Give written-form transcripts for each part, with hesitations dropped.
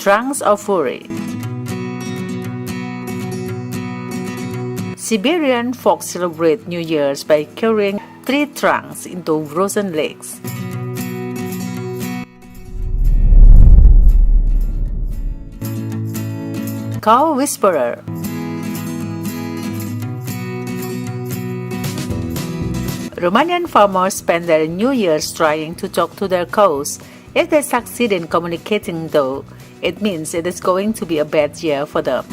trunks of fury. Siberian folks celebrate New Year's by carrying tree trunks into frozen lakes. Cow whisperer. Romanian farmers spend their New Year's trying to talk to their cows. If they succeed in communicating though, it means it is going to be a bad year for them.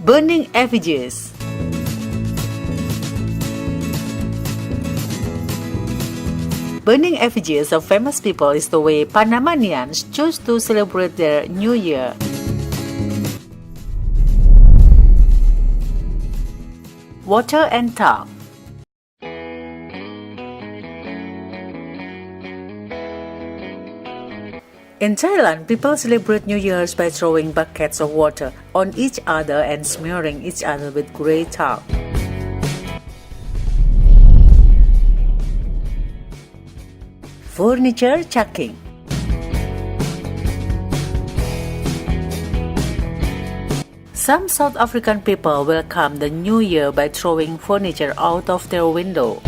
Burning effigies. Burning effigies of famous people is the way Panamanians choose to celebrate their New Year. Water and talc. In Thailand, people celebrate New Year's by throwing buckets of water on each other and smearing each other with grey talc. Furniture chucking. Some South African people welcome the New Year by throwing furniture out of their window.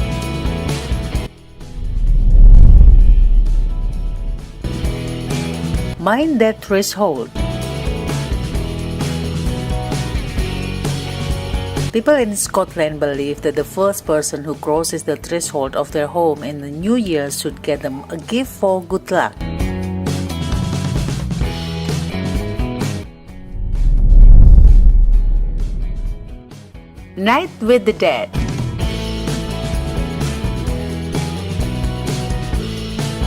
Mind that threshold. People in Scotland believe that the first person who crosses the threshold of their home in the New Year should get them a gift for good luck. Night with the Dead.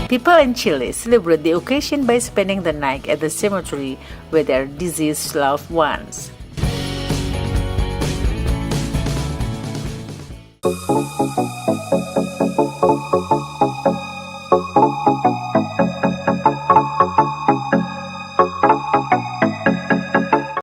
People in Chile celebrate the occasion by spending the night at the cemetery with their deceased loved ones.